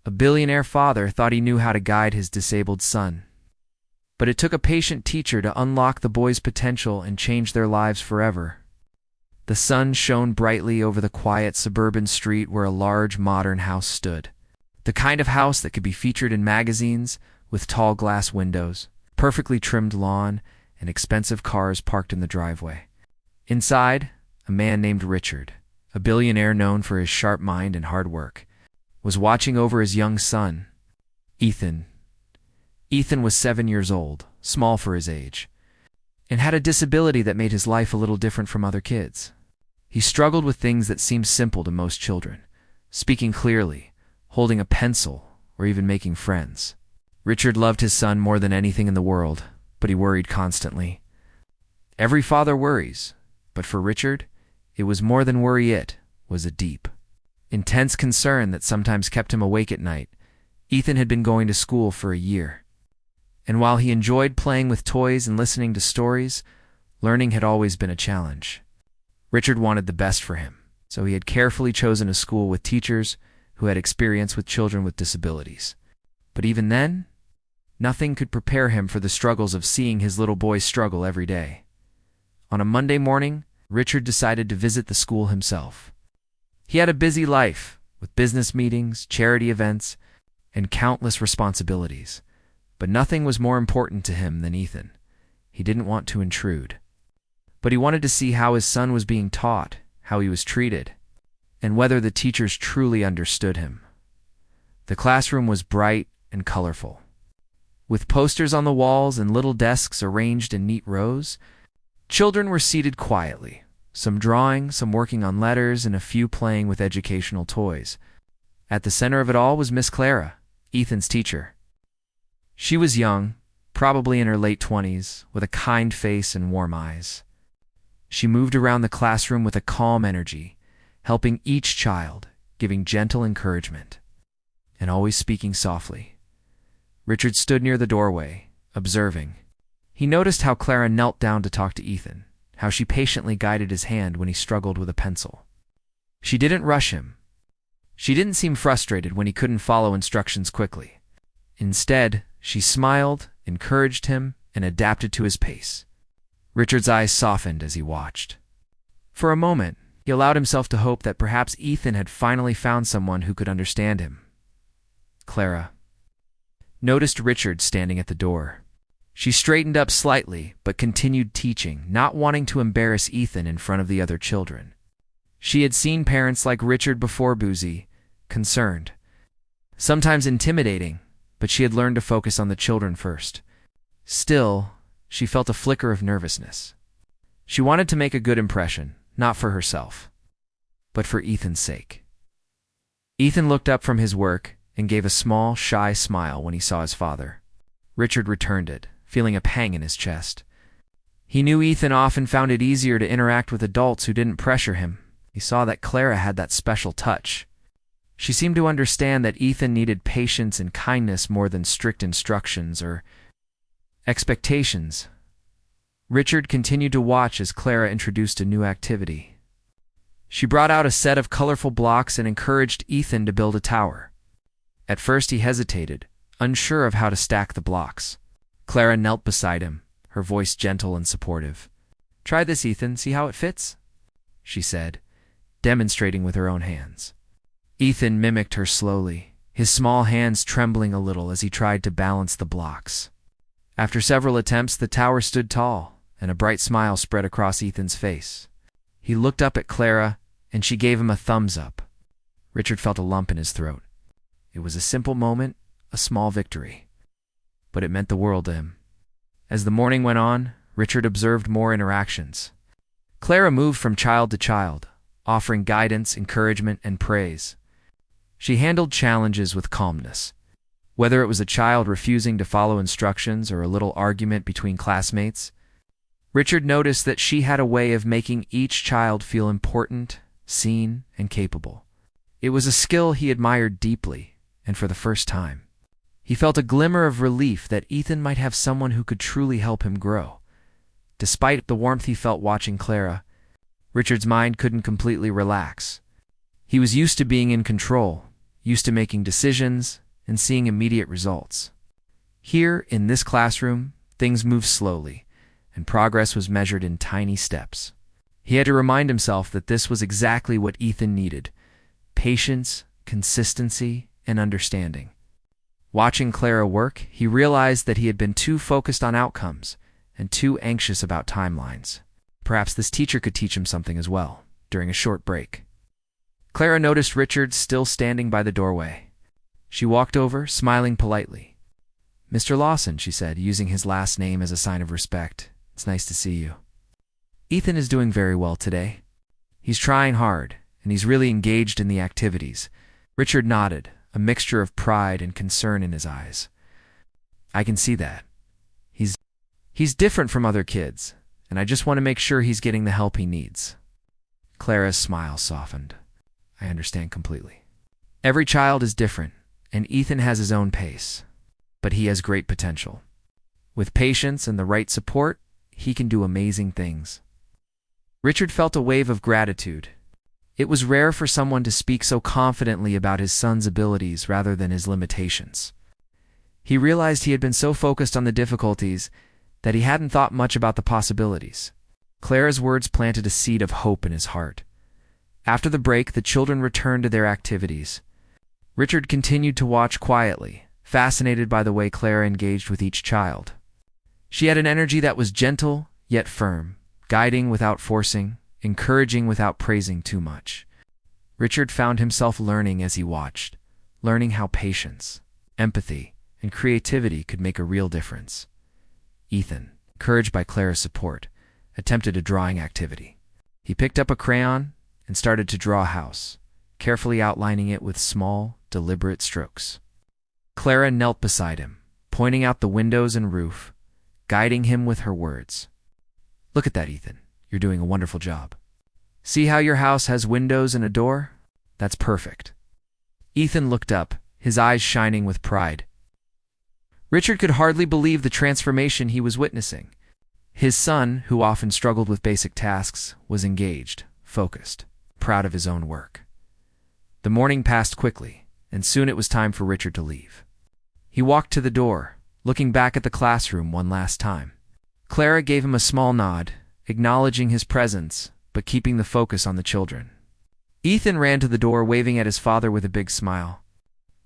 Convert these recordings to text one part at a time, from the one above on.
A billionaire father thought he knew how to guide his disabled son. But it took a patient teacher to unlock the boys' potential and change their lives forever. The sun shone brightly over the quiet suburban street where a large modern house stood. The kind of house that could be featured in magazines, with tall glass windows, perfectly trimmed lawn, and expensive cars parked in the driveway. Inside, a man named Richard, a billionaire known for his sharp mind and hard work, was watching over his young son, Ethan. Ethan was 7 years old, small for his age, and had a disability that made his life a little different from other kids. He struggled with things that seemed simple to most children, speaking clearly, holding a pencil, or even making friends. Richard loved his son more than anything in the world, but he worried constantly. Every father worries, but for Richard, it was more than worry. It was a deep, intense concern that sometimes kept him awake at night. Ethan had been going to school for a year, and while he enjoyed playing with toys and listening to stories, learning had always been a challenge. Richard wanted the best for him, so he had carefully chosen a school with teachers who had experience with children with disabilities. But even then, nothing could prepare him for the struggles of seeing his little boy struggle every day. On a Monday morning, Richard decided to visit the school himself. He had a busy life, with business meetings, charity events, and countless responsibilities. But nothing was more important to him than Ethan. He didn't want to intrude. But he wanted to see how his son was being taught, how he was treated, and whether the teachers truly understood him. The classroom was bright and colorful. With posters on the walls and little desks arranged in neat rows, children were seated quietly, some drawing, some working on letters, and a few playing with educational toys. At the center of it all was Miss Clara, Ethan's teacher. She was young, probably in her late 20s, with a kind face and warm eyes. She moved around the classroom with a calm energy, helping each child, giving gentle encouragement, and always speaking softly. Richard stood near the doorway, observing. He noticed how Clara knelt down to talk to Ethan, how she patiently guided his hand when he struggled with a pencil. She didn't rush him. She didn't seem frustrated when he couldn't follow instructions quickly. Instead, she smiled, encouraged him, and adapted to his pace. Richard's eyes softened as he watched. For a moment, he allowed himself to hope that perhaps Ethan had finally found someone who could understand him. Clara noticed Richard standing at the door. She straightened up slightly, but continued teaching, not wanting to embarrass Ethan in front of the other children. She had seen parents like Richard before, boozy, concerned, sometimes intimidating, but she had learned to focus on the children first. Still, she felt a flicker of nervousness. She wanted to make a good impression, not for herself, but for Ethan's sake. Ethan looked up from his work and gave a small, shy smile when he saw his father. Richard returned it, feeling a pang in his chest. He knew Ethan often found it easier to interact with adults who didn't pressure him. He saw that Clara had that special touch. She seemed to understand that Ethan needed patience and kindness more than strict instructions or expectations. Richard continued to watch as Clara introduced a new activity. She brought out a set of colorful blocks and encouraged Ethan to build a tower. At first he hesitated, unsure of how to stack the blocks. Clara knelt beside him, her voice gentle and supportive. "Try this, Ethan, see how it fits?" she said, demonstrating with her own hands. Ethan mimicked her slowly, his small hands trembling a little as he tried to balance the blocks. After several attempts, the tower stood tall, and a bright smile spread across Ethan's face. He looked up at Clara, and she gave him a thumbs up. Richard felt a lump in his throat. It was a simple moment, a small victory, but it meant the world to him. As the morning went on, Richard observed more interactions. Clara moved from child to child, offering guidance, encouragement, and praise. She handled challenges with calmness. Whether it was a child refusing to follow instructions or a little argument between classmates, Richard noticed that she had a way of making each child feel important, seen, and capable. It was a skill he admired deeply, and for the first time, he felt a glimmer of relief that Ethan might have someone who could truly help him grow. Despite the warmth he felt watching Clara, Richard's mind couldn't completely relax. He was used to being in control, used to making decisions and seeing immediate results. Here, in this classroom, things moved slowly, and progress was measured in tiny steps. He had to remind himself that this was exactly what Ethan needed: patience, consistency, and understanding. Watching Clara work, he realized that he had been too focused on outcomes and too anxious about timelines. Perhaps this teacher could teach him something as well. During a short break, Clara noticed Richard still standing by the doorway. She walked over, smiling politely. "Mr. Lawson," she said, using his last name as a sign of respect. "It's nice to see you." "Ethan is doing very well today. He's trying hard, and he's really engaged in the activities." Richard nodded, a mixture of pride and concern in his eyes. "I can see that. He's different from other kids, and I just want to make sure he's getting the help he needs." Clara's smile softened. "I understand completely. Every child is different, and Ethan has his own pace, but he has great potential. With patience and the right support, he can do amazing things." Richard felt a wave of gratitude. It was rare for someone to speak so confidently about his son's abilities rather than his limitations. He realized he had been so focused on the difficulties that he hadn't thought much about the possibilities. Clara's words planted a seed of hope in his heart. After the break, the children returned to their activities. Richard continued to watch quietly, fascinated by the way Clara engaged with each child. She had an energy that was gentle yet firm, guiding without forcing, encouraging without praising too much. Richard found himself learning as he watched, learning how patience, empathy, and creativity could make a real difference. Ethan, encouraged by Clara's support, attempted a drawing activity. He picked up a crayon and started to draw a house, carefully outlining it with small, deliberate strokes. Clara knelt beside him, pointing out the windows and roof, guiding him with her words. "Look at that, Ethan. You're doing a wonderful job. See how your house has windows and a door? That's perfect." Ethan looked up, his eyes shining with pride. Richard could hardly believe the transformation he was witnessing. His son, who often struggled with basic tasks, was engaged, focused, proud of his own work. The morning passed quickly, and soon it was time for Richard to leave. He walked to the door, looking back at the classroom one last time. Clara gave him a small nod, acknowledging his presence, but keeping the focus on the children. Ethan ran to the door, waving at his father with a big smile.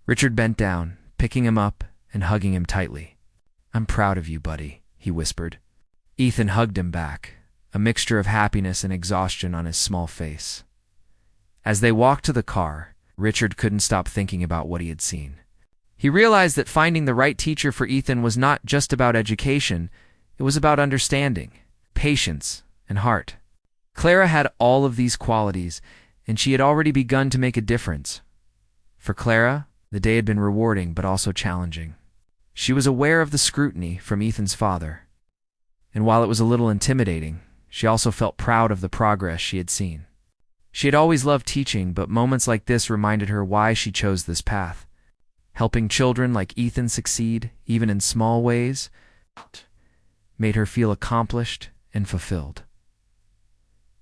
Richard bent down, picking him up and hugging him tightly. "I'm proud of you, buddy," he whispered. Ethan hugged him back, a mixture of happiness and exhaustion on his small face. As they walked to the car, Richard couldn't stop thinking about what he had seen. He realized that finding the right teacher for Ethan was not just about education, it was about understanding, patience, and heart. Clara had all of these qualities, and she had already begun to make a difference. For Clara, the day had been rewarding but also challenging. She was aware of the scrutiny from Ethan's father, and while it was a little intimidating, she also felt proud of the progress she had seen. She had always loved teaching, but moments like this reminded her why she chose this path. Helping children like Ethan succeed, even in small ways, made her feel accomplished and fulfilled.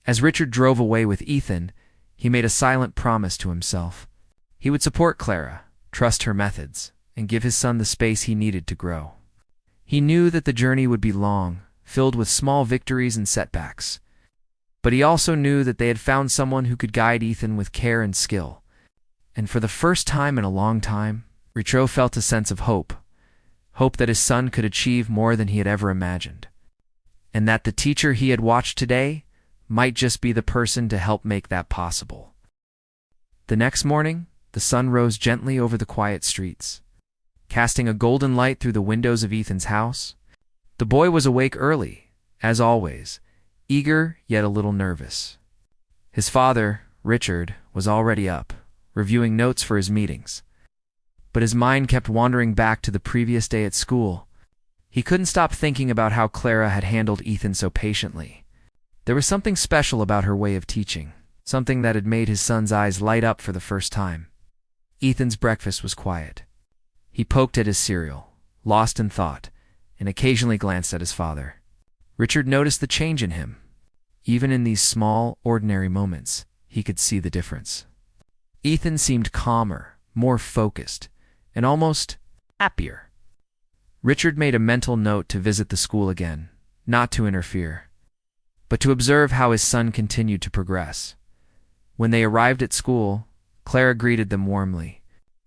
As Richard drove away with Ethan, he made a silent promise to himself. He would support Clara, trust her methods, and give his son the space he needed to grow. He knew that the journey would be long, filled with small victories and setbacks. But he also knew that they had found someone who could guide Ethan with care and skill. And for the first time in a long time, Richard felt a sense of hope. Hope that his son could achieve more than he had ever imagined. And that the teacher he had watched today might just be the person to help make that possible. The next morning, the sun rose gently over the quiet streets, casting a golden light through the windows of Ethan's house. The boy was awake early, as always, eager yet a little nervous. His father, Richard, was already up, reviewing notes for his meetings. But his mind kept wandering back to the previous day at school. He couldn't stop thinking about how Clara had handled Ethan so patiently. There was something special about her way of teaching, something that had made his son's eyes light up for the first time. Ethan's breakfast was quiet. He poked at his cereal, lost in thought, and occasionally glanced at his father. Richard noticed the change in him. Even in these small, ordinary moments, he could see the difference. Ethan seemed calmer, more focused, and almost happier. Richard made a mental note to visit the school again, not to interfere, but to observe how his son continued to progress. When they arrived at school, Clara greeted them warmly.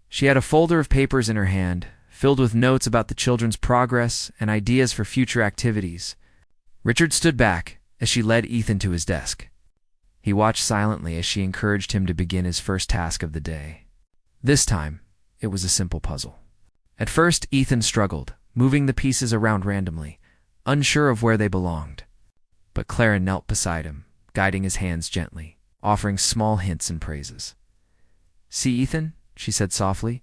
She had a folder of papers in her hand, filled with notes about the children's progress and ideas for future activities. Richard stood back as she led Ethan to his desk. He watched silently as she encouraged him to begin his first task of the day. This time, it was a simple puzzle. At first, Ethan struggled, moving the pieces around randomly, unsure of where they belonged. But Clara knelt beside him, guiding his hands gently, offering small hints and praises. "See, Ethan," she said softly,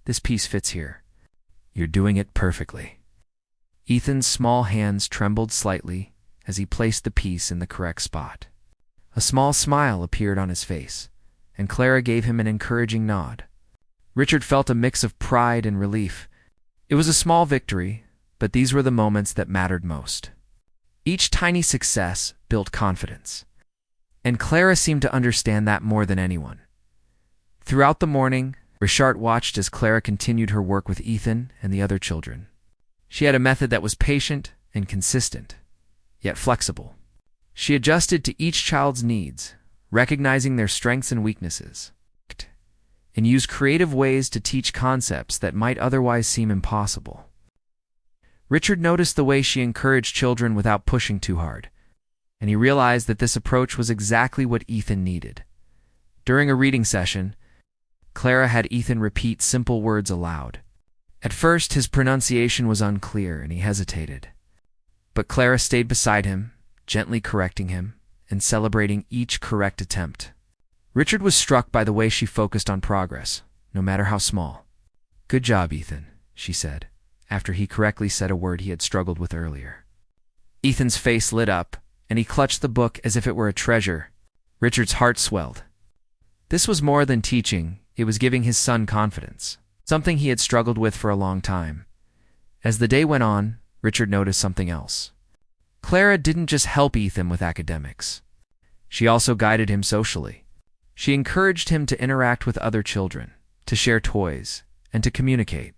"this piece fits here. You're doing it perfectly." Ethan's small hands trembled slightly as he placed the piece in the correct spot. A small smile appeared on his face, and Clara gave him an encouraging nod. Richard felt a mix of pride and relief. It was a small victory, but these were the moments that mattered most. Each tiny success built confidence, and Clara seemed to understand that more than anyone. Throughout the morning, Richard watched as Clara continued her work with Ethan and the other children. She had a method that was patient and consistent, yet flexible. She adjusted to each child's needs, recognizing their strengths and weaknesses, and used creative ways to teach concepts that might otherwise seem impossible. Richard noticed the way she encouraged children without pushing too hard, and he realized that this approach was exactly what Ethan needed. During a reading session, Clara had Ethan repeat simple words aloud. At first, his pronunciation was unclear and he hesitated. But Clara stayed beside him, gently correcting him and celebrating each correct attempt. Richard was struck by the way she focused on progress, no matter how small. "Good job, Ethan," she said, after he correctly said a word he had struggled with earlier. Ethan's face lit up, and he clutched the book as if it were a treasure. Richard's heart swelled. This was more than teaching, it was giving his son confidence, something he had struggled with for a long time. As the day went on, Richard noticed something else. Clara didn't just help Ethan with academics. She also guided him socially. She encouraged him to interact with other children, to share toys, and to communicate.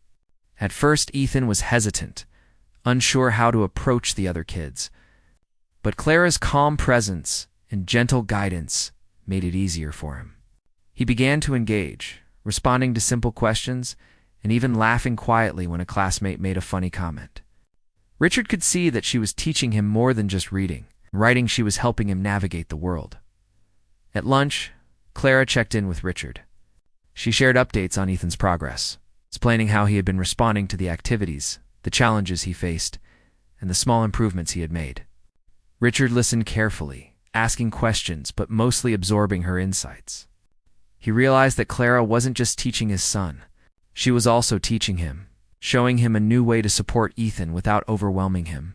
At first, Ethan was hesitant, unsure how to approach the other kids. But Clara's calm presence and gentle guidance made it easier for him. He began to engage, responding to simple questions and even laughing quietly when a classmate made a funny comment. Richard could see that she was teaching him more than just reading. In writing, she was helping him navigate the world. At lunch, Clara checked in with Richard. She shared updates on Ethan's progress, explaining how he had been responding to the activities, the challenges he faced, and the small improvements he had made. Richard listened carefully, asking questions but mostly absorbing her insights. He realized that Clara wasn't just teaching his son. She was also teaching him, showing him a new way to support Ethan without overwhelming him.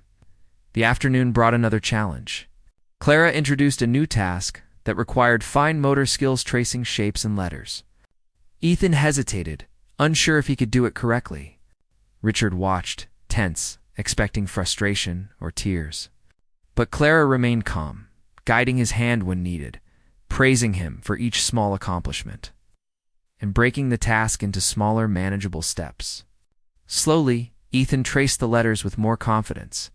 The afternoon brought another challenge. Clara introduced a new task that required fine motor skills tracing shapes and letters. Ethan hesitated, unsure if he could do it correctly. Richard watched, tense, expecting frustration or tears. But Clara remained calm, guiding his hand when needed, praising him for each small accomplishment, and breaking the task into smaller, manageable steps. Slowly, Ethan traced the letters with more confidence,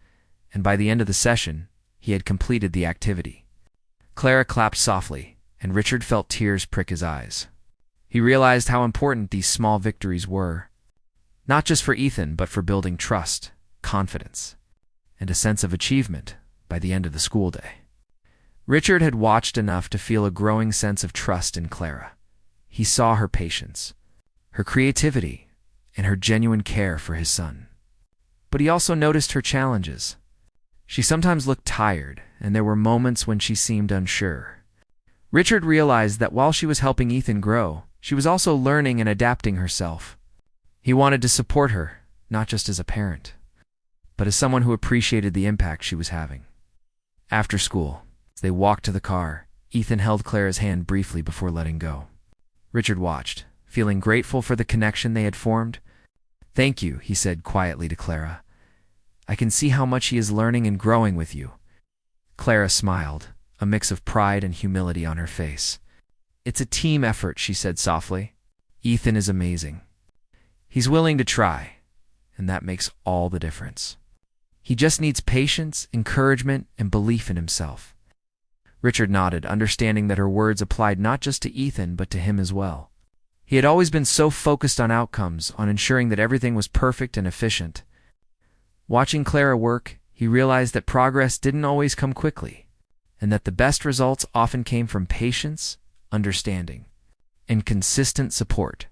and by the end of the session, he had completed the activity. Clara clapped softly, and Richard felt tears prick his eyes. He realized how important these small victories were, not just for Ethan, but for building trust, confidence, and a sense of achievement by the end of the school day. Richard had watched enough to feel a growing sense of trust in Clara. He saw her patience, her creativity, and her genuine care for his son. But he also noticed her challenges. She sometimes looked tired, and there were moments when she seemed unsure. Richard realized that while she was helping Ethan grow, she was also learning and adapting herself. He wanted to support her, not just as a parent, but as someone who appreciated the impact she was having. After school, as they walked to the car, Ethan held Clara's hand briefly before letting go. Richard watched, feeling grateful for the connection they had formed. "Thank you," he said quietly to Clara. "I can see how much he is learning and growing with you." Clara smiled, a mix of pride and humility on her face. "It's a team effort," she said softly. Ethan is amazing. He's willing to try, and that makes all the difference. He just needs patience, encouragement, and belief in himself." Richard nodded, understanding that her words applied not just to Ethan, but to him as well. He had always been so focused on outcomes, on ensuring that everything was perfect and efficient. Watching Clara work, he realized that progress didn't always come quickly, and that the best results often came from patience, understanding, and consistent support.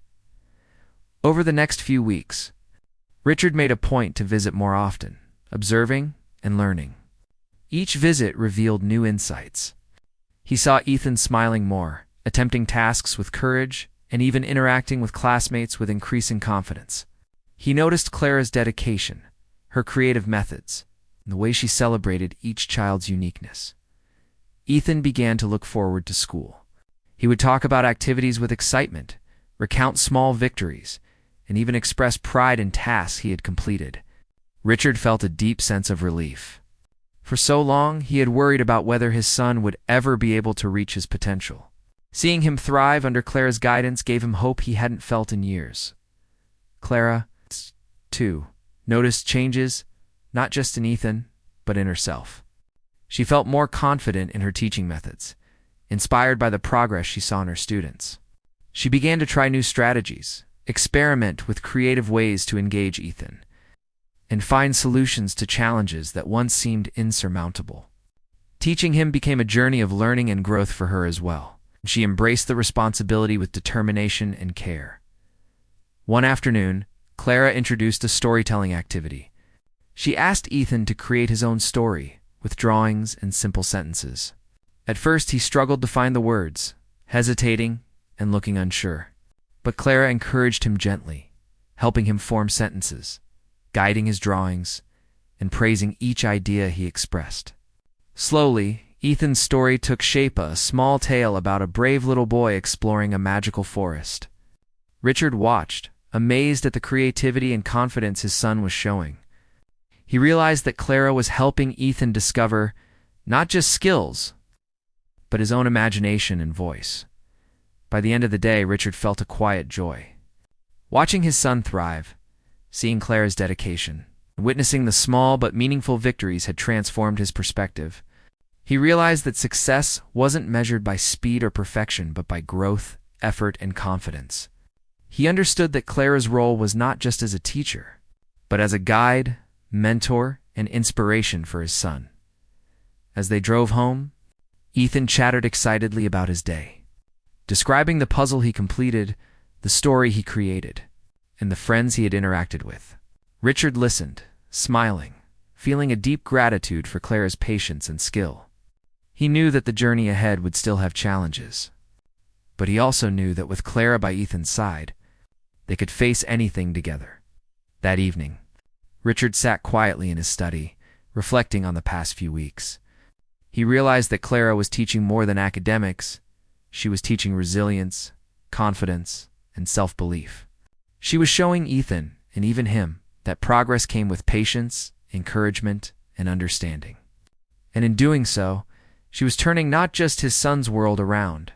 Over the next few weeks, Richard made a point to visit more often, observing and learning. Each visit revealed new insights. He saw Ethan smiling more, attempting tasks with courage, and even interacting with classmates with increasing confidence. He noticed Clara's dedication, her creative methods, and the way she celebrated each child's uniqueness. Ethan began to look forward to school. He would talk about activities with excitement, recount small victories, and even express pride in tasks he had completed. Richard felt a deep sense of relief. For so long, he had worried about whether his son would ever be able to reach his potential. Seeing him thrive under Clara's guidance gave him hope he hadn't felt in years. Clara, too, noticed changes, not just in Ethan, but in herself. She felt more confident in her teaching methods, inspired by the progress she saw in her students. She began to try new strategies, experiment with creative ways to engage Ethan, and find solutions to challenges that once seemed insurmountable. Teaching him became a journey of learning and growth for her as well. She embraced the responsibility with determination and care. One afternoon, Clara introduced a storytelling activity. She asked Ethan to create his own story, with drawings and simple sentences. At first, he struggled to find the words, hesitating and looking unsure. But Clara encouraged him gently, helping him form sentences, guiding his drawings, and praising each idea he expressed. Slowly, Ethan's story took shape, a small tale about a brave little boy exploring a magical forest. Richard watched, amazed at the creativity and confidence his son was showing. He realized that Clara was helping Ethan discover not just skills, but his own imagination and voice. By the end of the day, Richard felt a quiet joy. Watching his son thrive, seeing Clara's dedication, witnessing the small but meaningful victories had transformed his perspective. He realized that success wasn't measured by speed or perfection, but by growth, effort, and confidence. He understood that Clara's role was not just as a teacher, but as a guide, mentor, and inspiration for his son. As they drove home, Ethan chattered excitedly about his day, describing the puzzle he completed, the story he created, and the friends he had interacted with. Richard listened, smiling, feeling a deep gratitude for Clara's patience and skill. He knew that the journey ahead would still have challenges, but he also knew that with Clara by Ethan's side, they could face anything together. That evening, Richard sat quietly in his study, reflecting on the past few weeks. He realized that Clara was teaching more than academics. She was teaching resilience, confidence, and self-belief. She was showing Ethan, and even him, that progress came with patience, encouragement, and understanding. And in doing so, she was turning not just his son's world around,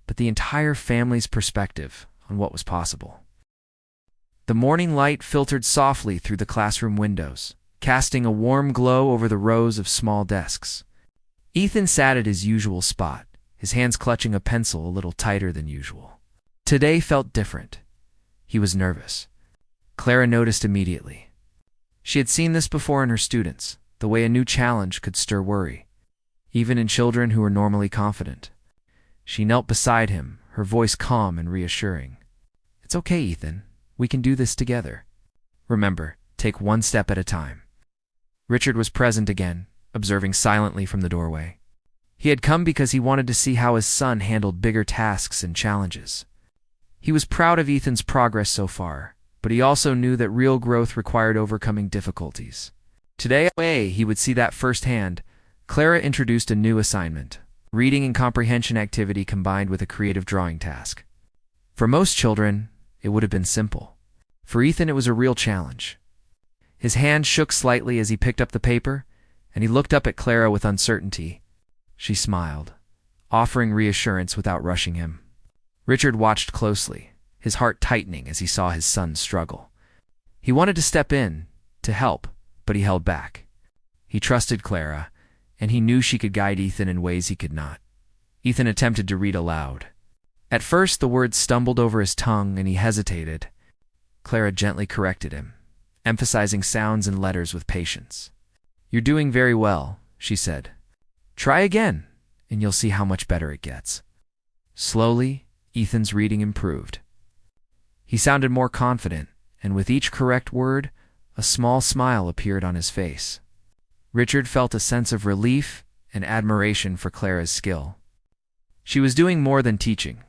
but the entire family's perspective on what was possible. The morning light filtered softly through the classroom windows, casting a warm glow over the rows of small desks. Ethan sat at his usual spot, his hands clutching a pencil a little tighter than usual. Today felt different. He was nervous. Clara noticed immediately. She had seen this before in her students, the way a new challenge could stir worry, even in children who were normally confident. She knelt beside him, her voice calm and reassuring. "It's okay, Ethan. We can do this together. Remember, take one step at a time." Richard was present again, observing silently from the doorway. He had come because he wanted to see how his son handled bigger tasks and challenges. He was proud of Ethan's progress so far, but he also knew that real growth required overcoming difficulties. Today, he would see that firsthand. Clara introduced a new assignment, reading and comprehension activity combined with a creative drawing task. For most children, it would have been simple. For Ethan, it was a real challenge. His hand shook slightly as he picked up the paper, and he looked up at Clara with uncertainty. She smiled, offering reassurance without rushing him. Richard watched closely, his heart tightening as he saw his son struggle. He wanted to step in, to help, but he held back. He trusted Clara, and he knew she could guide Ethan in ways he could not. Ethan attempted to read aloud. At first, the words stumbled over his tongue and he hesitated. Clara gently corrected him, emphasizing sounds and letters with patience. "You're doing very well," she said. "Try again, and you'll see how much better it gets." Slowly, Ethan's reading improved. He sounded more confident, and with each correct word, a small smile appeared on his face. Richard felt a sense of relief and admiration for Clara's skill. She was doing more than teaching.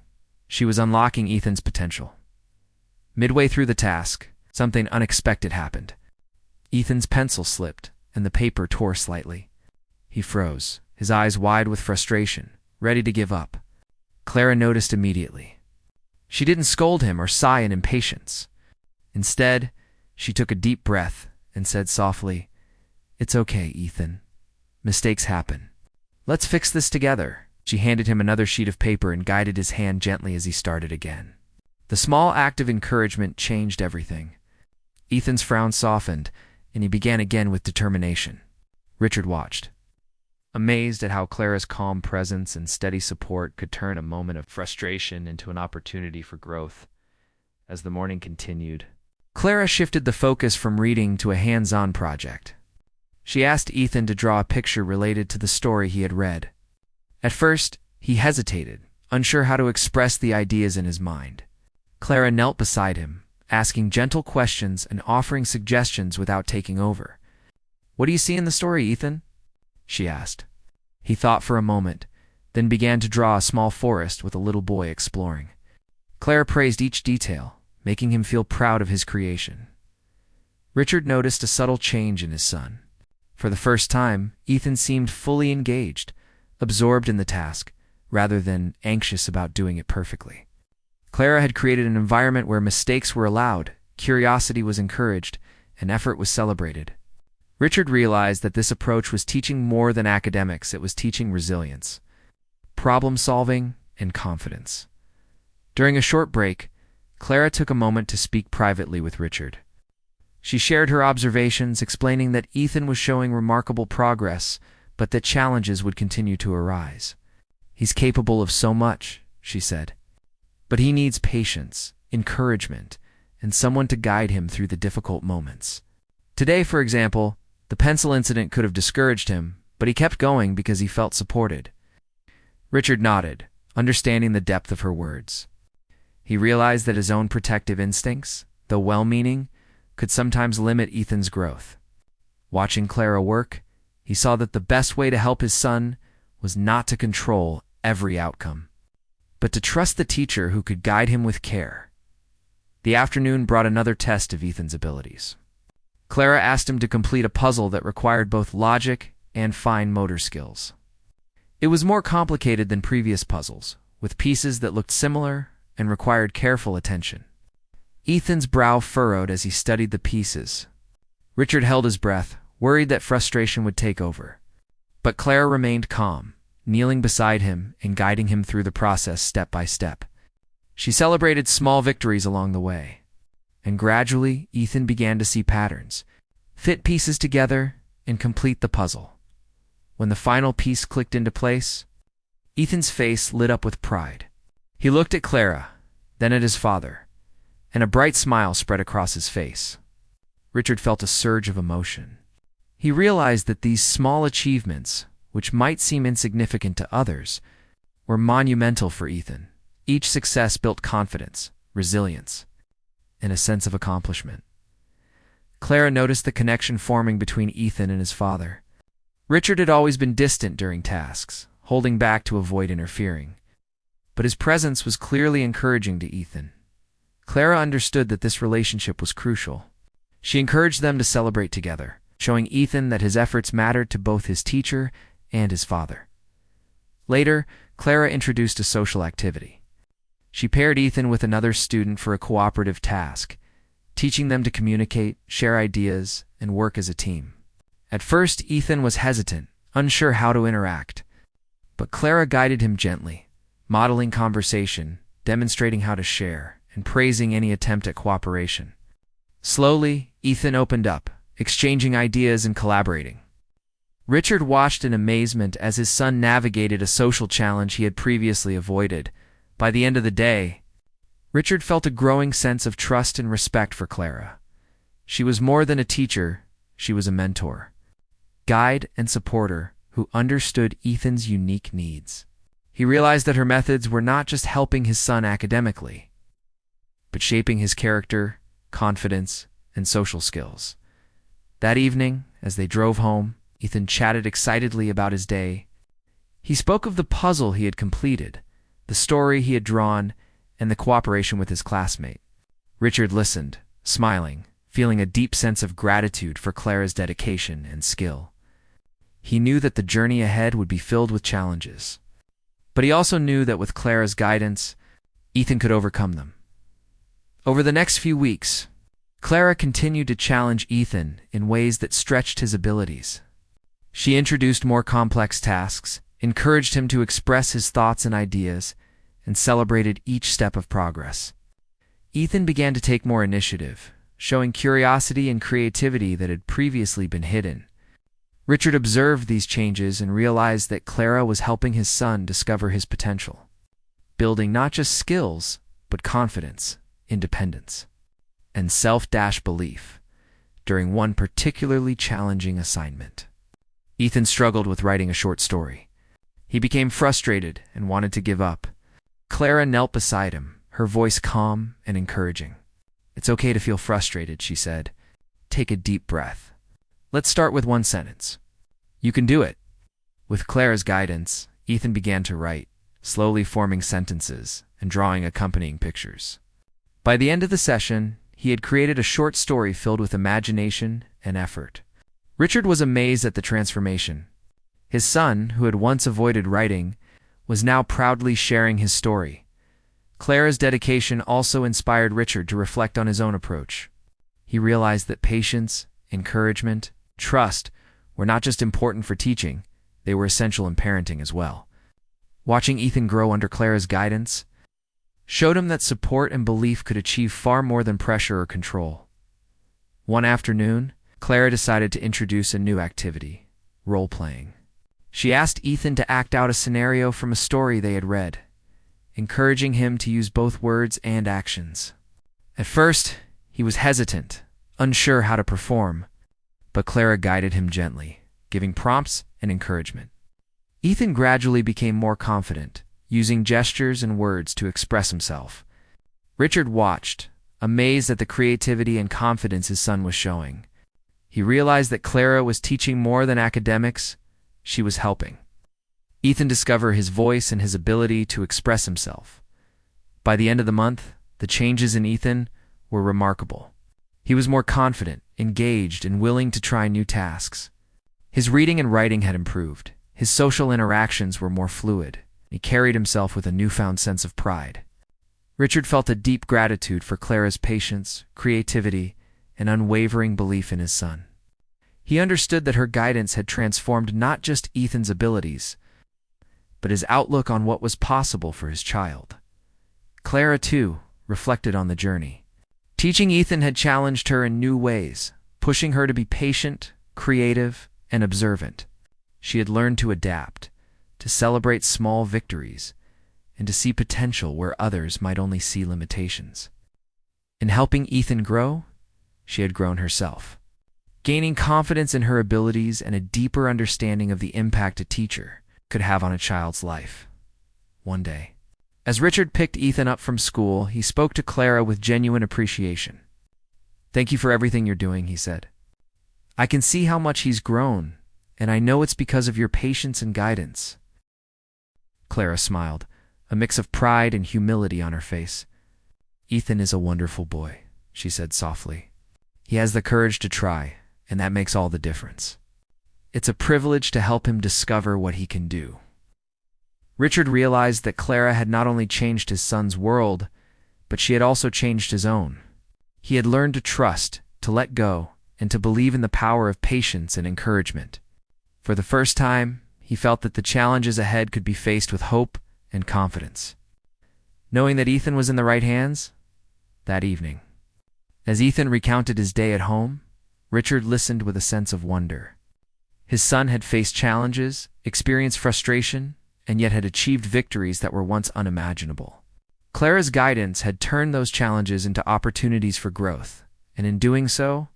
She was unlocking Ethan's potential. Midway through the task, something unexpected happened. Ethan's pencil slipped, and the paper tore slightly. He froze, his eyes wide with frustration, ready to give up. Clara noticed immediately. She didn't scold him or sigh in impatience. Instead, she took a deep breath and said softly, "It's okay, Ethan. Mistakes happen. Let's fix this together." She handed him another sheet of paper and guided his hand gently as he started again. The small act of encouragement changed everything. Ethan's frown softened, and he began again with determination. Richard watched, amazed at how Clara's calm presence and steady support could turn a moment of frustration into an opportunity for growth. As the morning continued, Clara shifted the focus from reading to a hands-on project. She asked Ethan to draw a picture related to the story he had read. At first, he hesitated, unsure how to express the ideas in his mind. Clara knelt beside him, asking gentle questions and offering suggestions without taking over. "What do you see in the story, Ethan?" she asked. He thought for a moment, then began to draw a small forest with a little boy exploring. Clara praised each detail, making him feel proud of his creation. Richard noticed a subtle change in his son. For the first time, Ethan seemed fully engaged, absorbed in the task, rather than anxious about doing it perfectly. Clara had created an environment where mistakes were allowed, curiosity was encouraged, and effort was celebrated. Richard realized that this approach was teaching more than academics, it was teaching resilience, problem-solving, and confidence. During a short break, Clara took a moment to speak privately with Richard. She shared her observations, explaining that Ethan was showing remarkable progress, but that challenges would continue to arise. "He's capable of so much," she said, "but he needs patience, encouragement, and someone to guide him through the difficult moments. Today, for example, the pencil incident could have discouraged him, but he kept going because he felt supported." Richard nodded, understanding the depth of her words. He realized that his own protective instincts, though well-meaning, could sometimes limit Ethan's growth. Watching Clara work, he saw that the best way to help his son was not to control every outcome, but to trust the teacher who could guide him with care. The afternoon brought another test of Ethan's abilities. Clara asked him to complete a puzzle that required both logic and fine motor skills. It was more complicated than previous puzzles, with pieces that looked similar and required careful attention. Ethan's brow furrowed as he studied the pieces. Richard held his breath, worried that frustration would take over. But Clara remained calm, kneeling beside him and guiding him through the process step by step. She celebrated small victories along the way. And gradually, Ethan began to see patterns, fit pieces together, and complete the puzzle. When the final piece clicked into place, Ethan's face lit up with pride. He looked at Clara, then at his father, and a bright smile spread across his face. Richard felt a surge of emotion. He realized that these small achievements, which might seem insignificant to others, were monumental for Ethan. Each success built confidence, resilience, and a sense of accomplishment. Clara noticed the connection forming between Ethan and his father. Richard had always been distant during tasks, holding back to avoid interfering. But his presence was clearly encouraging to Ethan. Clara understood that this relationship was crucial. She encouraged them to celebrate together, showing Ethan that his efforts mattered to both his teacher and his father. Later, Clara introduced a social activity. She paired Ethan with another student for a cooperative task, teaching them to communicate, share ideas, and work as a team. At first, Ethan was hesitant, unsure how to interact. But Clara guided him gently, modeling conversation, demonstrating how to share and praising any attempt at cooperation. Slowly, Ethan opened up, exchanging ideas and collaborating. Richard watched in amazement as his son navigated a social challenge he had previously avoided. By the end of the day, Richard felt a growing sense of trust and respect for Clara. She was more than a teacher, she was a mentor, guide, and supporter who understood Ethan's unique needs. He realized that her methods were not just helping his son academically, but shaping his character, confidence, and social skills. That evening, as they drove home, Ethan chatted excitedly about his day. He spoke of the puzzle he had completed, the story he had drawn, and the cooperation with his classmate. Richard listened, smiling, feeling a deep sense of gratitude for Clara's dedication and skill. He knew that the journey ahead would be filled with challenges, but he also knew that with Clara's guidance, Ethan could overcome them. Over the next few weeks, Clara continued to challenge Ethan in ways that stretched his abilities. She introduced more complex tasks, encouraged him to express his thoughts and ideas, and celebrated each step of progress. Ethan began to take more initiative, showing curiosity and creativity that had previously been hidden. Richard observed these changes and realized that Clara was helping his son discover his potential, building not just skills, but confidence, independence, and self-belief during one particularly challenging assignment. Ethan struggled with writing a short story. He became frustrated and wanted to give up. Clara knelt beside him, her voice calm and encouraging. "It's okay to feel frustrated," she said. "Take a deep breath. Let's start with one sentence. You can do it." With Clara's guidance, Ethan began to write, slowly forming sentences and drawing accompanying pictures. By the end of the session, he had created a short story filled with imagination and effort. Richard was amazed at the transformation. His son, who had once avoided writing, was now proudly sharing his story. Clara's dedication also inspired Richard to reflect on his own approach. He realized that patience, encouragement, trust were not just important for teaching, they were essential in parenting as well. Watching Ethan grow under Clara's guidance showed him that support and belief could achieve far more than pressure or control. One afternoon, Clara decided to introduce a new activity, role-playing. She asked Ethan to act out a scenario from a story they had read, encouraging him to use both words and actions. At first, he was hesitant, unsure how to perform, but Clara guided him gently, giving prompts and encouragement. Ethan gradually became more confident, using gestures and words to express himself. Richard watched, amazed at the creativity and confidence his son was showing. He realized that Clara was teaching more than academics, she was helping Ethan discover his voice and his ability to express himself. By the end of the month, the changes in Ethan were remarkable. He was more confident, engaged, and willing to try new tasks. His reading and writing had improved. His social interactions were more fluid. He carried himself with a newfound sense of pride. Richard felt a deep gratitude for Clara's patience, creativity, and unwavering belief in his son. He understood that her guidance had transformed not just Ethan's abilities, but his outlook on what was possible for his child. Clara, too, reflected on the journey. Teaching Ethan had challenged her in new ways, pushing her to be patient, creative, and observant. She had learned to adapt, to celebrate small victories, and to see potential where others might only see limitations. In helping Ethan grow, she had grown herself, gaining confidence in her abilities and a deeper understanding of the impact a teacher could have on a child's life. One day, as Richard picked Ethan up from school, he spoke to Clara with genuine appreciation. "Thank you for everything you're doing," he said. "I can see how much he's grown, and I know it's because of your patience and guidance." Clara smiled, a mix of pride and humility on her face. "Ethan is a wonderful boy," she said softly. "He has the courage to try, and that makes all the difference. It's a privilege to help him discover what he can do." Richard realized that Clara had not only changed his son's world, but she had also changed his own. He had learned to trust, to let go, and to believe in the power of patience and encouragement. For the first time, he felt that the challenges ahead could be faced with hope and confidence. knowing that Ethan was in the right hands. That evening, as Ethan recounted his day at home, Richard listened with a sense of wonder. His son had faced challenges, experienced frustration, and yet had achieved victories that were once unimaginable. Clara's guidance had turned those challenges into opportunities for growth, and in doing so,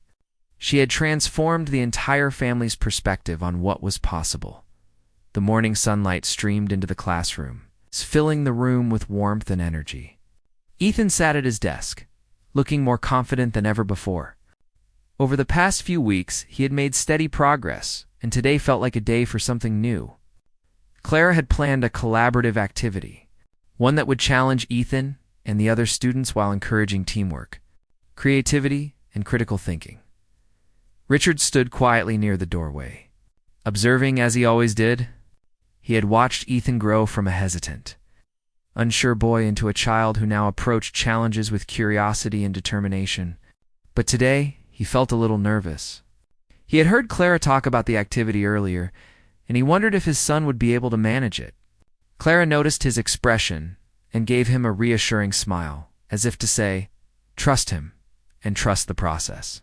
she had transformed the entire family's perspective on what was possible. The morning sunlight streamed into the classroom, filling the room with warmth and energy. Ethan sat at his desk, looking more confident than ever before. Over the past few weeks, he had made steady progress, and today felt like a day for something new. Clara had planned a collaborative activity, one that would challenge Ethan and the other students while encouraging teamwork, creativity, and critical thinking. Richard stood quietly near the doorway. Observing as he always did, he had watched Ethan grow from a hesitant, unsure boy into a child who now approached challenges with curiosity and determination. But today, he felt a little nervous. He had heard Clara talk about the activity earlier, and he wondered if his son would be able to manage it. Clara noticed his expression and gave him a reassuring smile, as if to say, "Trust him, and trust the process."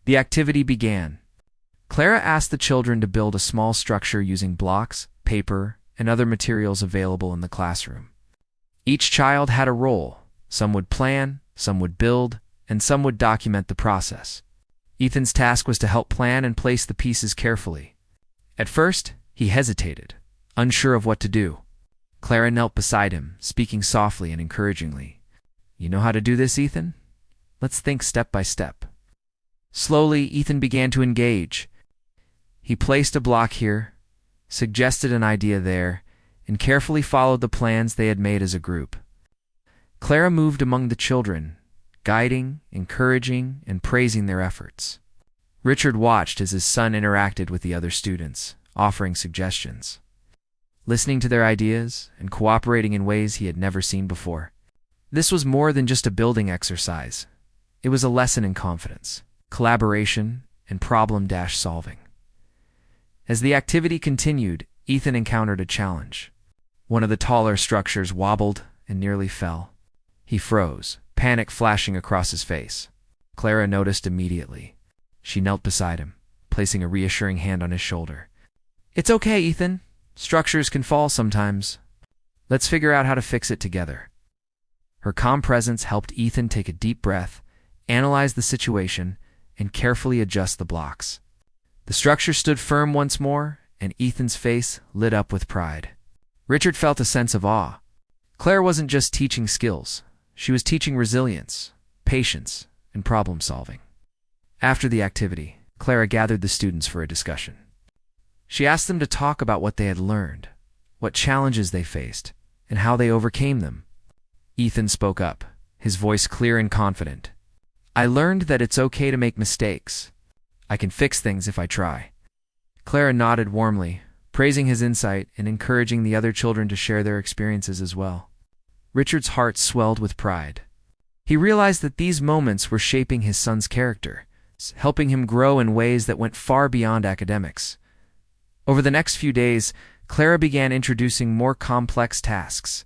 The activity began. Clara asked the children to build a small structure using blocks, paper, and other materials available in the classroom. Each child had a role. Some would plan, some would build, and some would document the process. Ethan's task was to help plan and place the pieces carefully. At first, he hesitated, unsure of what to do. Clara knelt beside him, speaking softly and encouragingly. "You know how to do this, Ethan? Let's think step by step." Slowly, Ethan began to engage. He placed a block here, suggested an idea there, and carefully followed the plans they had made as a group. Clara moved among the children, guiding, encouraging, and praising their efforts. Richard watched as his son interacted with the other students, offering suggestions, listening to their ideas, and cooperating in ways he had never seen before. This was more than just a building exercise. It was a lesson in confidence, collaboration, and problem-solving. As the activity continued, Ethan encountered a challenge. One of the taller structures wobbled and nearly fell. He froze, panic flashing across his face. Clara noticed immediately. She knelt beside him, placing a reassuring hand on his shoulder. "It's okay, Ethan. Structures can fall sometimes. Let's figure out how to fix it together." Her calm presence helped Ethan take a deep breath, analyze the situation, and carefully adjust the blocks. The structure stood firm once more, and Ethan's face lit up with pride. Richard felt a sense of awe. Claire wasn't just teaching skills. She was teaching resilience, patience, and problem-solving. After the activity, Clara gathered the students for a discussion. She asked them to talk about what they had learned, what challenges they faced, and how they overcame them. Ethan spoke up, his voice clear and confident. "I learned that it's okay to make mistakes. I can fix things if I try." Clara nodded warmly, praising his insight and encouraging the other children to share their experiences as well. Richard's heart swelled with pride. He realized that these moments were shaping his son's character, helping him grow in ways that went far beyond academics. Over the next few days, Clara began introducing more complex tasks.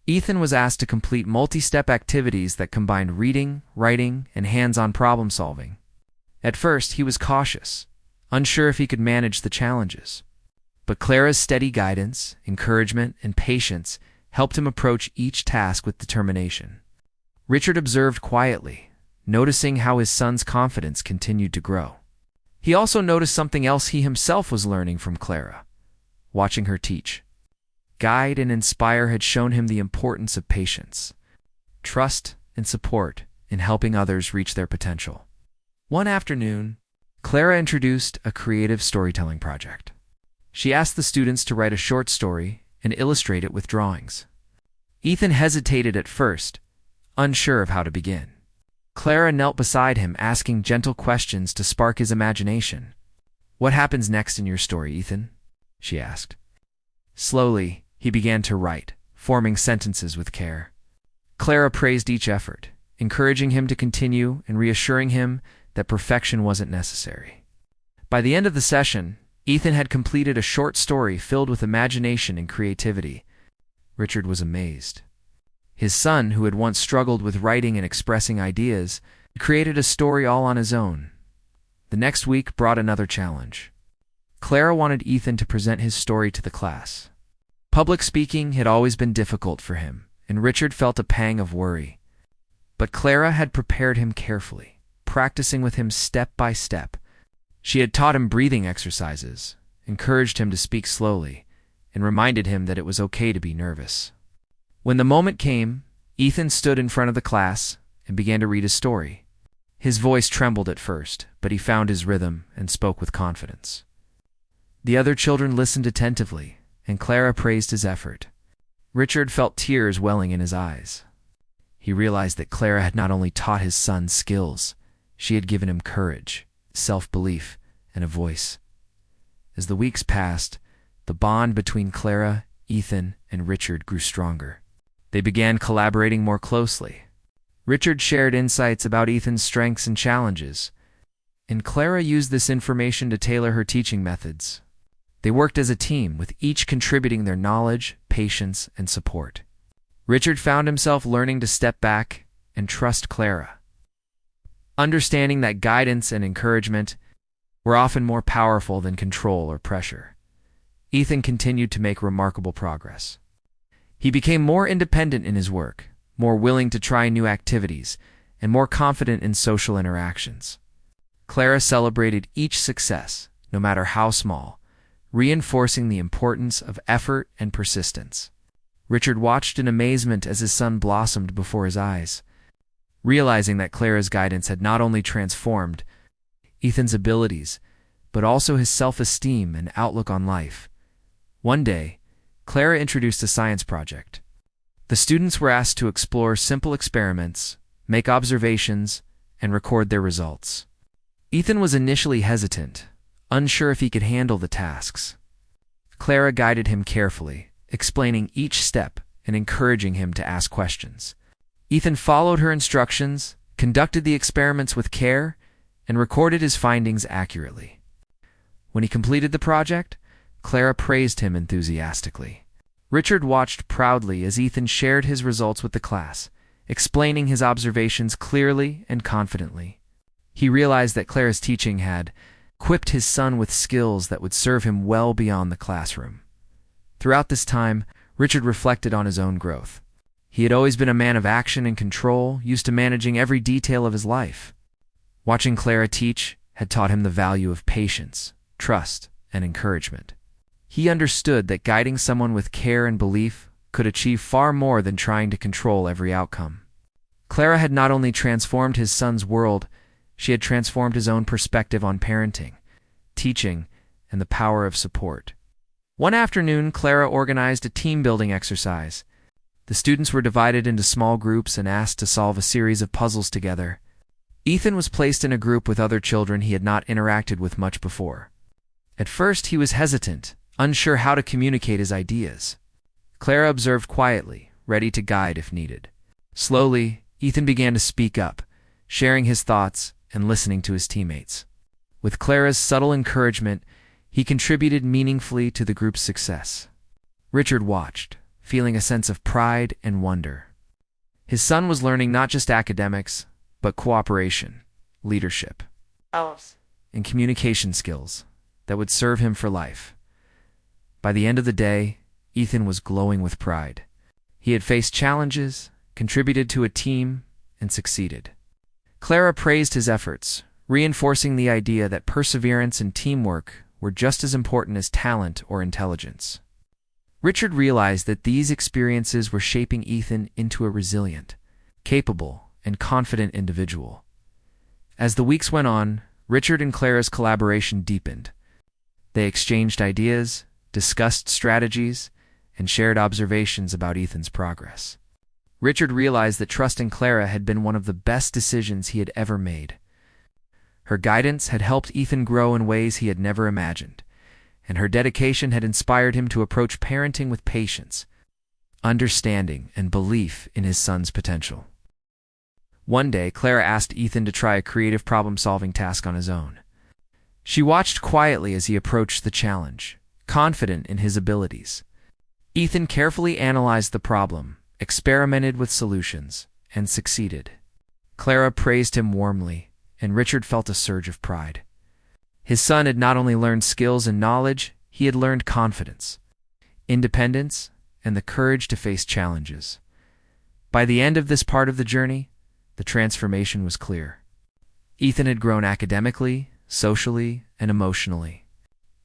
Ethan was asked to complete multi-step activities that combined reading, writing, and hands-on problem-solving. At first, he was cautious, unsure if he could manage the challenges. But Clara's steady guidance, encouragement, and patience helped him approach each task with determination. Richard observed quietly, noticing how his son's confidence continued to grow. He also noticed something else he himself was learning from Clara, watching her teach. Guide and inspire had shown him the importance of patience, trust, and support in helping others reach their potential. One afternoon, Clara introduced a creative storytelling project. She asked the students to write a short story and illustrate it with drawings. Ethan hesitated at first, unsure of how to begin. Clara knelt beside him, asking gentle questions to spark his imagination. "What happens next in your story, Ethan?" she asked. Slowly, he began to write, forming sentences with care. Clara praised each effort, encouraging him to continue and reassuring him that perfection wasn't necessary. By the end of the session, Ethan had completed a short story filled with imagination and creativity. Richard was amazed. His son, who had once struggled with writing and expressing ideas, created a story all on his own. The next week brought another challenge. Clara wanted Ethan to present his story to the class. Public speaking had always been difficult for him, and Richard felt a pang of worry. But Clara had prepared him carefully, practicing with him step by step. She had taught him breathing exercises, encouraged him to speak slowly, and reminded him that it was okay to be nervous. When the moment came, Ethan stood in front of the class and began to read his story. His voice trembled at first, but he found his rhythm and spoke with confidence. The other children listened attentively, and Clara praised his effort. Richard felt tears welling in his eyes. He realized that Clara had not only taught his son skills, she had given him courage, self-belief, and a voice. As the weeks passed, the bond between Clara, Ethan, and Richard grew stronger. They began collaborating more closely. Richard shared insights about Ethan's strengths and challenges, and Clara used this information to tailor her teaching methods. They worked as a team, with each contributing their knowledge, patience, and support. Richard found himself learning to step back and trust Clara, understanding that guidance and encouragement were often more powerful than control or pressure. Ethan continued to make remarkable progress. He became more independent in his work, more willing to try new activities, and more confident in social interactions. Clara celebrated each success, no matter how small, reinforcing the importance of effort and persistence. Richard watched in amazement as his son blossomed before his eyes, realizing that Clara's guidance had not only transformed Ethan's abilities, but also his self-esteem and outlook on life. One day, Clara introduced a science project. The students were asked to explore simple experiments, make observations, and record their results. Ethan was initially hesitant, unsure if he could handle the tasks. Clara guided him carefully, explaining each step and encouraging him to ask questions. Ethan followed her instructions, conducted the experiments with care, and recorded his findings accurately. When he completed the project, Clara praised him enthusiastically. Richard watched proudly as Ethan shared his results with the class, explaining his observations clearly and confidently. He realized that Clara's teaching had equipped his son with skills that would serve him well beyond the classroom. Throughout this time, Richard reflected on his own growth. He had always been a man of action and control, used to managing every detail of his life. Watching Clara teach had taught him the value of patience, trust, and encouragement. He understood that guiding someone with care and belief could achieve far more than trying to control every outcome. Clara had not only transformed his son's world, she had transformed his own perspective on parenting, teaching, and the power of support. One afternoon, Clara organized a team-building exercise. The students were divided into small groups and asked to solve a series of puzzles together. Ethan was placed in a group with other children he had not interacted with much before. At first, he was hesitant, unsure how to communicate his ideas. Clara observed quietly, ready to guide if needed. Slowly, Ethan began to speak up, sharing his thoughts and listening to his teammates. With Clara's subtle encouragement, he contributed meaningfully to the group's success. Richard watched, feeling a sense of pride and wonder. His son was learning not just academics, but cooperation, leadership, and communication skills that would serve him for life. By the end of the day, Ethan was glowing with pride. He had faced challenges, contributed to a team, and succeeded. Clara praised his efforts, reinforcing the idea that perseverance and teamwork were just as important as talent or intelligence. Richard realized that these experiences were shaping Ethan into a resilient, capable, and confident individual. As the weeks went on, Richard and Clara's collaboration deepened. They exchanged ideas, discussed strategies, and shared observations about Ethan's progress. Richard realized that trusting Clara had been one of the best decisions he had ever made. Her guidance had helped Ethan grow in ways he had never imagined, and her dedication had inspired him to approach parenting with patience, understanding, and belief in his son's potential. One day, Clara asked Ethan to try a creative problem-solving task on his own. She watched quietly as he approached the challenge, confident in his abilities. Ethan carefully analyzed the problem, experimented with solutions, and succeeded. Clara praised him warmly, and Richard felt a surge of pride. His son had not only learned skills and knowledge, he had learned confidence, independence, and the courage to face challenges. By the end of this part of the journey, the transformation was clear. Ethan had grown academically, socially, and emotionally.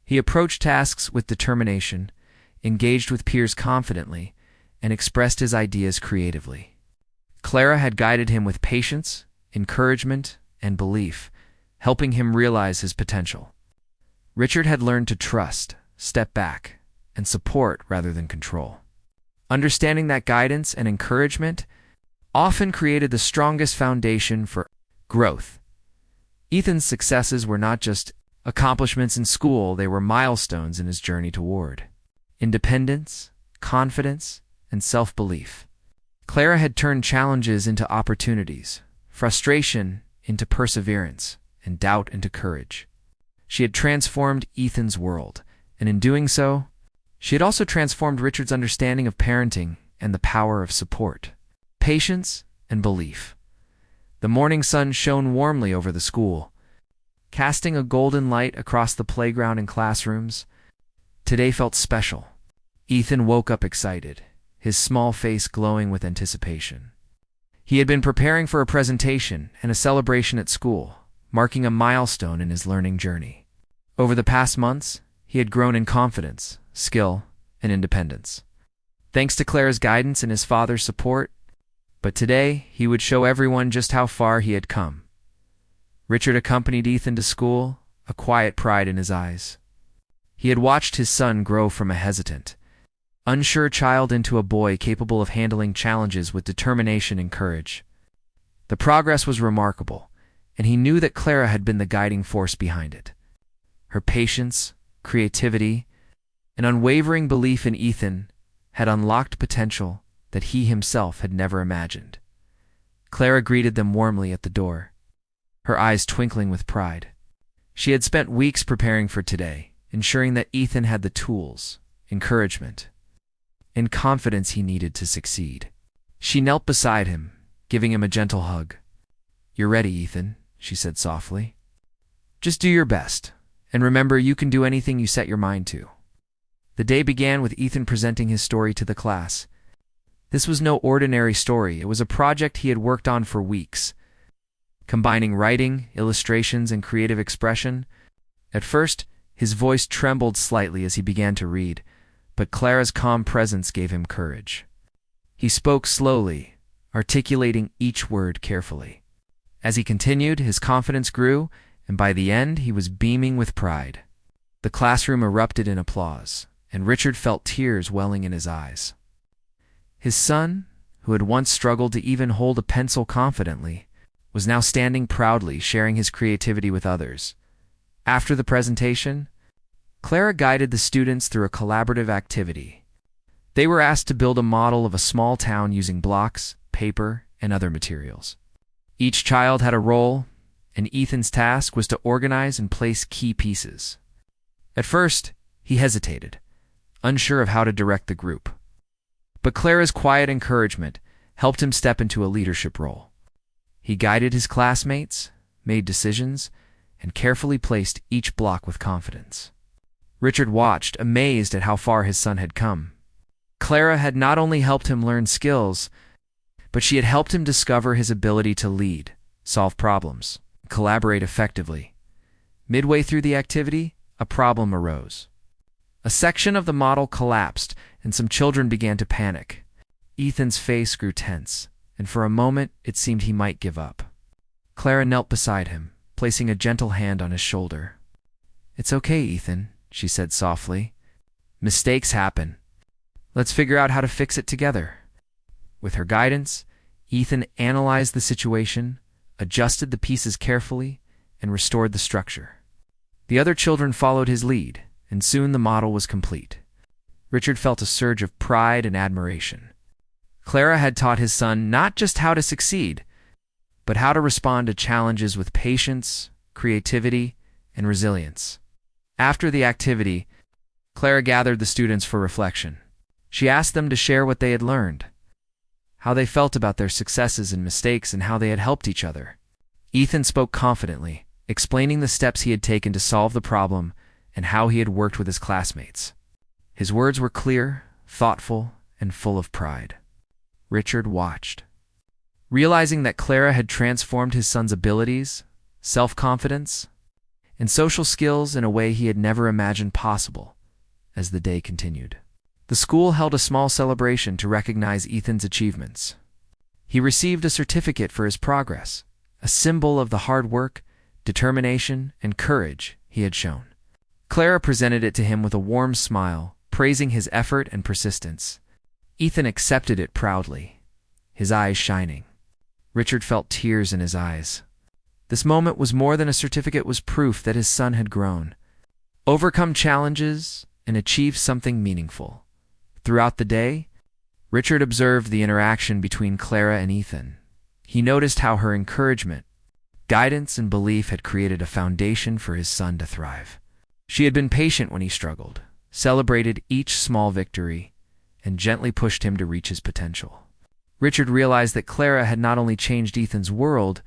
He approached tasks with determination, engaged with peers confidently, and expressed his ideas creatively. Clara had guided him with patience, encouragement, and belief, helping him realize his potential. Richard had learned to trust, step back, and support rather than control. Understanding that guidance and encouragement often created the strongest foundation for growth. Ethan's successes were not just accomplishments in school, they were milestones in his journey toward independence, confidence, and self-belief. Clara had turned challenges into opportunities, frustration into perseverance, and doubt into courage. She had transformed Ethan's world, and in doing so, she had also transformed Richard's understanding of parenting and the power of support, patience, and belief. The morning sun shone warmly over the school, casting a golden light across the playground and classrooms. Today felt special. Ethan woke up excited, his small face glowing with anticipation. He had been preparing for a presentation and a celebration at school, marking a milestone in his learning journey. Over the past months, he had grown in confidence, skill, and independence, thanks to Clara's guidance and his father's support. But today, he would show everyone just how far he had come. Richard accompanied Ethan to school, a quiet pride in his eyes. He had watched his son grow from a hesitant, unsure child into a boy capable of handling challenges with determination and courage. The progress was remarkable, and he knew that Clara had been the guiding force behind it. Her patience, creativity, and unwavering belief in Ethan had unlocked potential that he himself had never imagined. Clara greeted them warmly at the door, her eyes twinkling with pride. She had spent weeks preparing for today, ensuring that Ethan had the tools, encouragement, and confidence he needed to succeed. She knelt beside him, giving him a gentle hug. "You're ready, Ethan," she said softly. "Just do your best, and remember you can do anything you set your mind to." The day began with Ethan presenting his story to the class. This was no ordinary story. It was a project he had worked on for weeks, combining writing, illustrations, and creative expression. At first, his voice trembled slightly as he began to read, but Clara's calm presence gave him courage. He spoke slowly, articulating each word carefully. As he continued, his confidence grew, and by the end, he was beaming with pride. The classroom erupted in applause, and Richard felt tears welling in his eyes. His son, who had once struggled to even hold a pencil confidently, was now standing proudly, sharing his creativity with others. After the presentation, Clara guided the students through a collaborative activity. They were asked to build a model of a small town using blocks, paper, and other materials. Each child had a role, and Ethan's task was to organize and place key pieces. At first, he hesitated, unsure of how to direct the group. But Clara's quiet encouragement helped him step into a leadership role. He guided his classmates, made decisions, and carefully placed each block with confidence. Richard watched, amazed at how far his son had come. Clara had not only helped him learn skills, but she had helped him discover his ability to lead, solve problems, and collaborate effectively. Midway through the activity, a problem arose. A section of the model collapsed, and some children began to panic. Ethan's face grew tense, and for a moment it seemed he might give up. Clara knelt beside him, placing a gentle hand on his shoulder. "It's okay, Ethan," she said softly. "Mistakes happen. Let's figure out how to fix it together." With her guidance, Ethan analyzed the situation, adjusted the pieces carefully, and restored the structure. The other children followed his lead, and soon the model was complete. Richard felt a surge of pride and admiration. Clara had taught his son not just how to succeed, but how to respond to challenges with patience, creativity, and resilience. After the activity, Clara gathered the students for reflection. She asked them to share what they had learned. how they felt about their successes and mistakes, and how they had helped each other. Ethan spoke confidently, explaining the steps he had taken to solve the problem and how he had worked with his classmates. His words were clear, thoughtful, and full of pride. Richard watched, realizing that Clara had transformed his son's abilities, self-confidence, and social skills in a way he had never imagined possible. As the day continued, the school held a small celebration to recognize Ethan's achievements. He received a certificate for his progress, a symbol of the hard work, determination, and courage he had shown. Clara presented it to him with a warm smile, praising his effort and persistence. Ethan accepted it proudly, his eyes shining. Richard felt tears in his eyes. This moment was more than a certificate, was proof that his son had grown, overcome challenges, and achieved something meaningful. Throughout the day, Richard observed the interaction between Clara and Ethan. He noticed how her encouragement, guidance, and belief had created a foundation for his son to thrive. She had been patient when he struggled, celebrated each small victory, and gently pushed him to reach his potential. Richard realized that Clara had not only changed Ethan's world,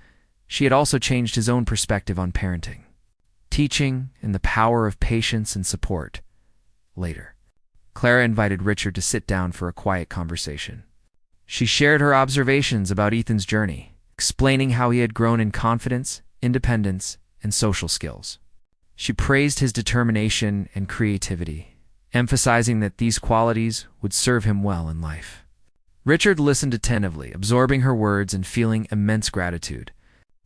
she had also changed his own perspective on parenting, teaching, and the power of patience and support. Later, Clara invited Richard to sit down for a quiet conversation. She shared her observations about Ethan's journey, explaining how he had grown in confidence, independence, and social skills. She praised his determination and creativity, emphasizing that these qualities would serve him well in life. Richard listened attentively, absorbing her words and feeling immense gratitude.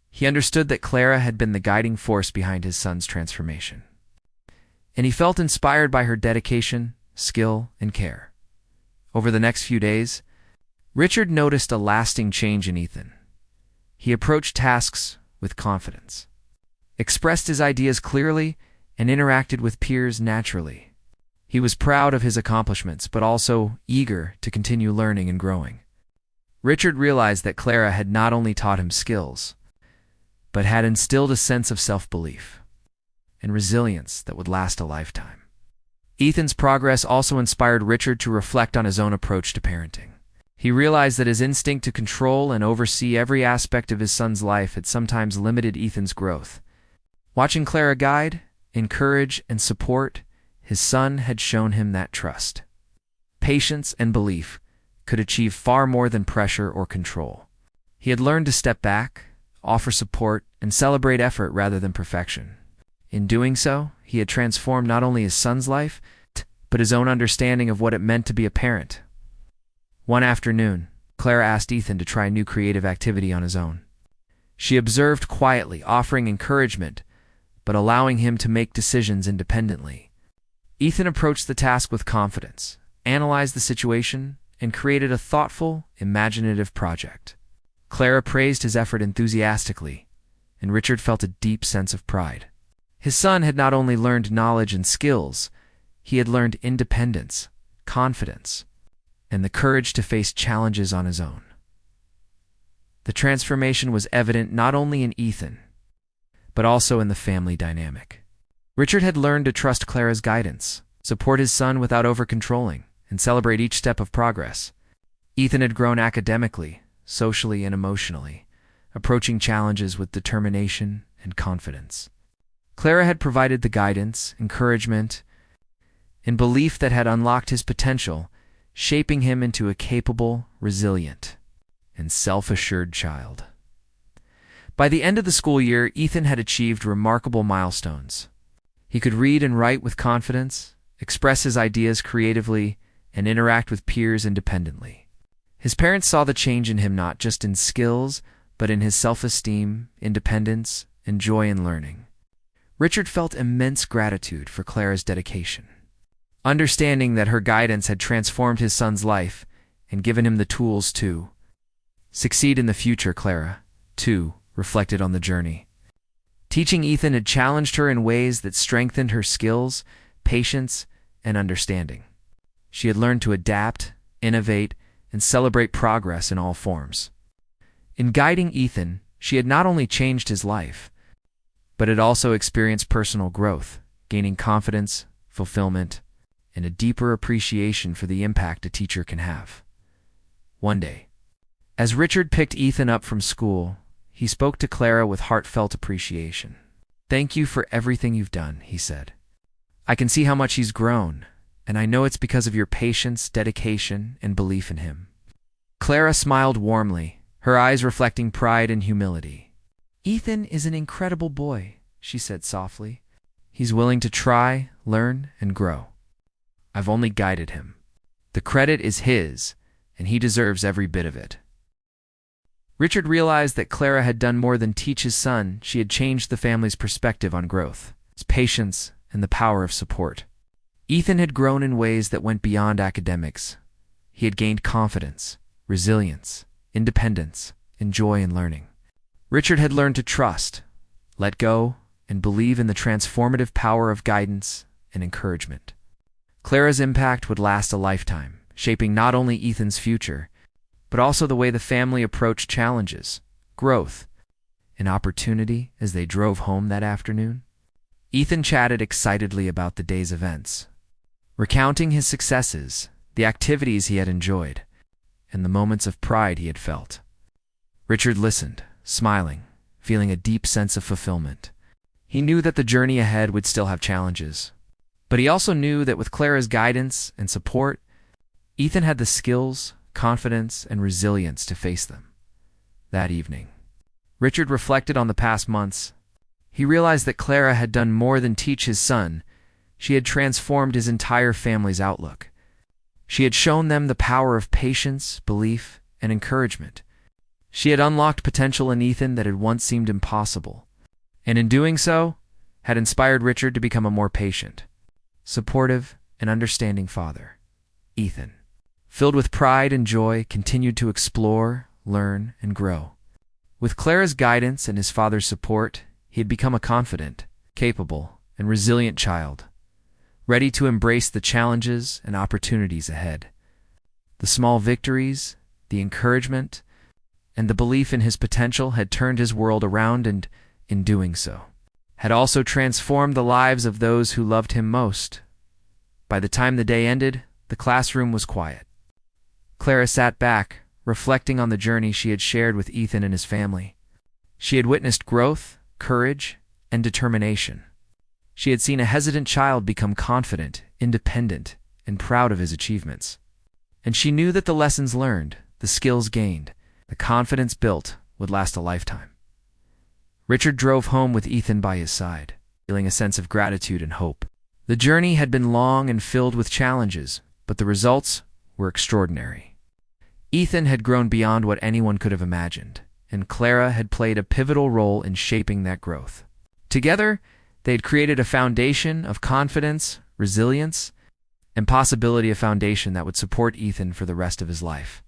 He understood that Clara had been the guiding force behind his son's transformation, and he felt inspired by her dedication, skill, and care. Over the next few days, Richard noticed a lasting change in Ethan. He approached tasks with confidence, expressed his ideas clearly, and interacted with peers naturally. He was proud of his accomplishments, but also eager to continue learning and growing. Richard realized that Clara had not only taught him skills, but had instilled a sense of self-belief and resilience that would last a lifetime. Ethan's progress also inspired Richard to reflect on his own approach to parenting. He realized that his instinct to control and oversee every aspect of his son's life had sometimes limited Ethan's growth. Watching Clara guide, encourage, and support his son had shown him that trust, patience, and belief could achieve far more than pressure or control. He had learned to step back, offer support, and celebrate effort rather than perfection. In doing so, he had transformed not only his son's life, but his own understanding of what it meant to be a parent. One afternoon, Clara asked Ethan to try a new creative activity on his own. She observed quietly, offering encouragement, but allowing him to make decisions independently. Ethan approached the task with confidence, analyzed the situation, and created a thoughtful, imaginative project. Clara praised his effort enthusiastically, and Richard felt a deep sense of pride. His son had not only learned knowledge and skills, he had learned independence, confidence, and the courage to face challenges on his own. The transformation was evident not only in Ethan, but also in the family dynamic. Richard had learned to trust Clara's guidance, support his son without over-controlling, and celebrate each step of progress. Ethan had grown academically, socially, and emotionally, approaching challenges with determination and confidence. Clara had provided the guidance, encouragement, and belief that had unlocked his potential, shaping him into a capable, resilient, and self-assured child. By the end of the school year, Ethan had achieved remarkable milestones. He could read and write with confidence, express his ideas creatively, and interact with peers independently. His parents saw the change in him not just in skills, but in his self-esteem, independence, and joy in learning. Richard felt immense gratitude for Clara's dedication. Understanding that her guidance had transformed his son's life and given him the tools to succeed in the future, Clara, too, reflected on the journey. Teaching Ethan had challenged her in ways that strengthened her skills, patience, and understanding. She had learned to adapt, innovate, and celebrate progress in all forms. In guiding Ethan, she had not only changed his life, but had also experienced personal growth, gaining confidence, fulfillment, and a deeper appreciation for the impact a teacher can have. One day, As Richard picked Ethan up from school, he spoke to Clara with heartfelt appreciation. "Thank you for everything you've done," he said. "I can see how much he's grown, and I know it's because of your patience, dedication, and belief in him." Clara smiled warmly, her eyes reflecting pride and humility. "Ethan is an incredible boy," she said softly. "He's willing to try, learn, and grow. I've only guided him. The credit is his, and he deserves every bit of it." Richard realized that Clara had done more than teach his son. She had changed the family's perspective on growth, its patience, and the power of support. Ethan had grown in ways that went beyond academics. He had gained confidence, resilience, independence, and joy in learning. Richard had learned to trust, let go, and believe in the transformative power of guidance and encouragement. Clara's impact would last a lifetime, shaping not only Ethan's future, but also the way the family approached challenges, growth, and opportunity as they drove home that afternoon. Ethan chatted excitedly about the day's events, recounting his successes, the activities he had enjoyed, and the moments of pride he had felt. Richard listened, smiling, feeling a deep sense of fulfillment. He knew that the journey ahead would still have challenges, but he also knew that with Clara's guidance and support, Ethan had the skills, confidence, and resilience to face them. That evening, Richard reflected on the past months. He realized that Clara had done more than teach his son. She had transformed his entire family's outlook. She had shown them the power of patience, belief, and encouragement. She had unlocked potential in Ethan that had once seemed impossible, and in doing so, had inspired Richard to become a more patient, supportive, and understanding father. Ethan, filled with pride and joy, continued to explore, learn, and grow. With Clara's guidance and his father's support, he had become a confident, capable, and resilient child, ready to embrace the challenges and opportunities ahead. The small victories, the encouragement, and the belief in his potential had turned his world around and, in doing so, had also transformed the lives of those who loved him most. By the time the day ended, the classroom was quiet. Clara sat back, reflecting on the journey she had shared with Ethan and his family. She had witnessed growth, courage, and determination. She had seen a hesitant child become confident, independent, and proud of his achievements. And she knew that the lessons learned, the skills gained, the confidence built would last a lifetime. Richard drove home with Ethan by his side, feeling a sense of gratitude and hope. The journey had been long and filled with challenges, but the results were extraordinary. Ethan had grown beyond what anyone could have imagined, and Clara had played a pivotal role in shaping that growth. Together, they had created a foundation of confidence, resilience, and possibility, a foundation that would support Ethan for the rest of his life.